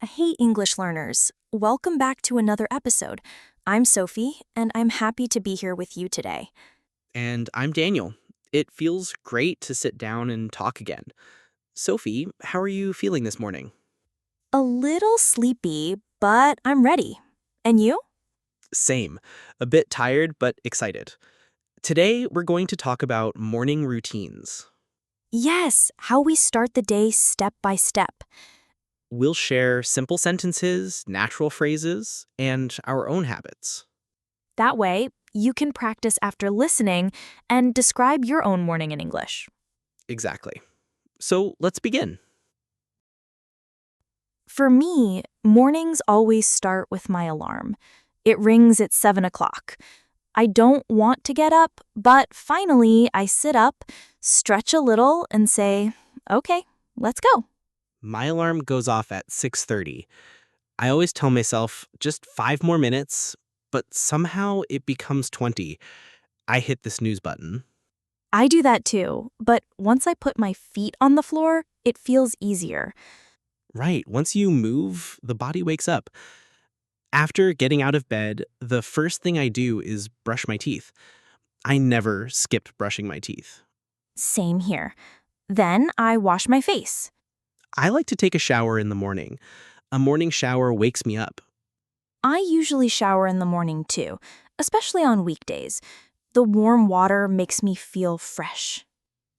Hey, English learners. Welcome back to another episode. I'm Sophie, and I'm happy to be here with you today. And I'm Daniel. It feels great to sit down and talk again. Sophie, how are you feeling this morning? A little sleepy, but I'm ready. And you? Same. A bit tired, but excited. Today, we're going to talk about morning routines. Yes, how we start the day step by step. We'll share simple sentences, natural phrases, and our own habits. That way, you can practice after listening and describe your own morning in English. Exactly. So let's begin. For me, mornings always start with my alarm. It rings at 7 o'clock. I don't want to get up, but finally I sit up, stretch a little, and say, okay, let's go. My alarm goes off at 6:30. I always tell myself just 5 more minutes, but somehow it becomes 20. I hit the snooze button. I do that too, but once I put my feet on the floor, it feels easier. Right. Once you move, the body wakes up. After getting out of bed, the first thing I do is brush my teeth. I never skip brushing my teeth. Same here. Then I wash my face. I like to take a shower in the morning. A morning shower wakes me up. I usually shower in the morning too, especially on weekdays. The warm water makes me feel fresh.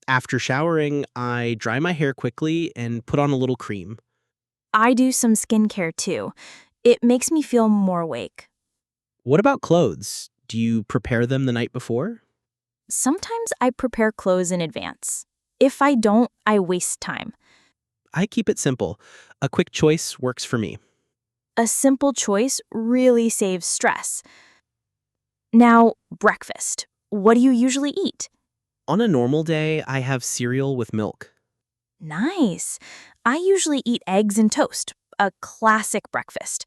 After showering, I dry my hair quickly and put on a little cream. I do some skincare too. It makes me feel more awake. What about clothes? Do you prepare them the night before? Sometimes I prepare clothes in advance. If I don't, I waste time. I keep it simple. A quick choice works for me. A simple choice really saves stress. Now, breakfast. What do you usually eat? On a normal day, I have cereal with milk. Nice. I usually eat eggs and toast, a classic breakfast.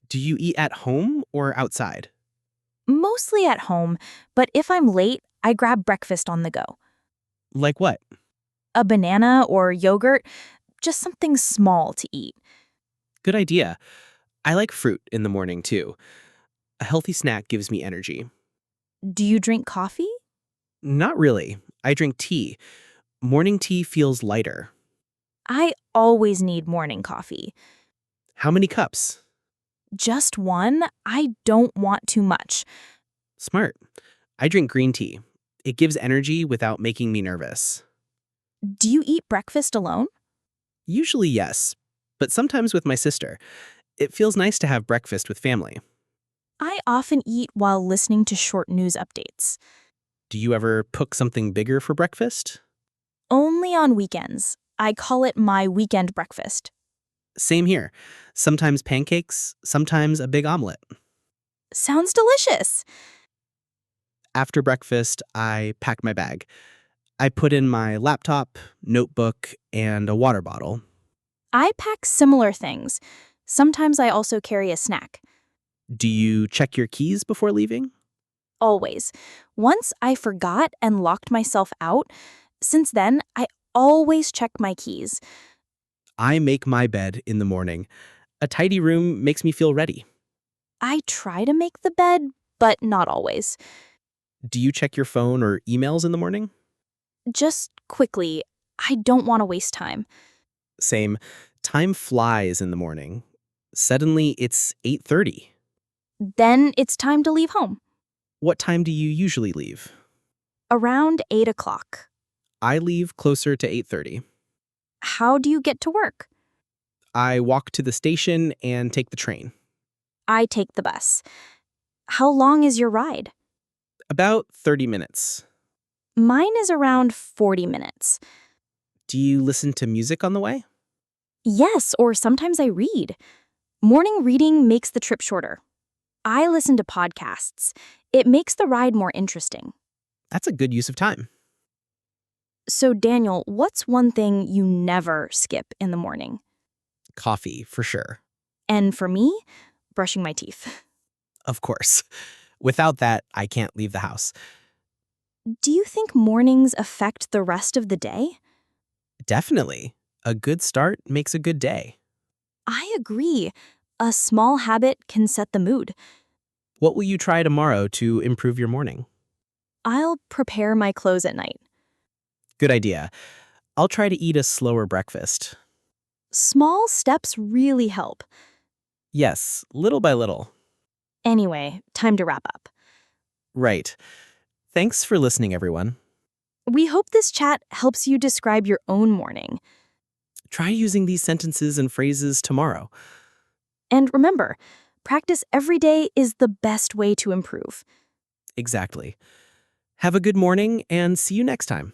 Do you eat at home or outside? Mostly at home, but if I'm late, I grab breakfast on the go. Like what? A banana or yogurt, just something small to eat. Good idea. I like fruit in the morning too. A healthy snack gives me energy. Do you drink coffee? Not really. I drink tea. Morning tea feels lighter. I always need morning coffee. How many cups? Just one? I don't want too much. Smart. I drink green tea. It gives energy without making me nervous. Do you eat breakfast alone? Usually, yes, but sometimes with my sister. It feels nice to have breakfast with family. I often eat while listening to short news updates. Do you ever cook something bigger for breakfast? Only on weekends. I call it my weekend breakfast. Same here. Sometimes pancakes, sometimes a big omelet. Sounds delicious. After breakfast, I pack my bag. I put in my laptop, notebook, and a water bottle. I pack similar things. Sometimes I also carry a snack. Do you check your keys before leaving? Always. Once I forgot and locked myself out. Since then, I always check my keys. I make my bed in the morning. A tidy room makes me feel ready. I try to make the bed, but not always. Do you check your phone or emails in the morning? Just quickly, I don't want to waste time. Same. Time flies in the morning. Suddenly, it's 8:30. Then it's time to leave home. What time do you usually leave? Around 8 o'clock. I leave closer to 8:30. How do you get to work? I walk to the station and take the train. I take the bus. How long is your ride? About 30 minutes. Mine is around 40 minutes. Do you listen to music on the way? Yes, or sometimes I read. Morning reading makes the trip shorter. I listen to podcasts. It makes the ride more interesting. That's a good use of time. So, Daniel, what's one thing you never skip in the morning? Coffee, for sure. And for me, brushing my teeth. Of course. Without that, I can't leave the house. Do you think mornings affect the rest of the day? Definitely. A good start makes a good day. I agree. A small habit can set the mood. What will you try tomorrow to improve your morning? I'll prepare my clothes at night. Good idea. I'll try to eat a slower breakfast. Small steps really help. Yes, little by little. Anyway, time to wrap up. Right. Thanks for listening, everyone. We hope this chat helps you describe your own morning. Try using these sentences and phrases tomorrow. And remember, practice every day is the best way to improve. Exactly. Have a good morning and see you next time.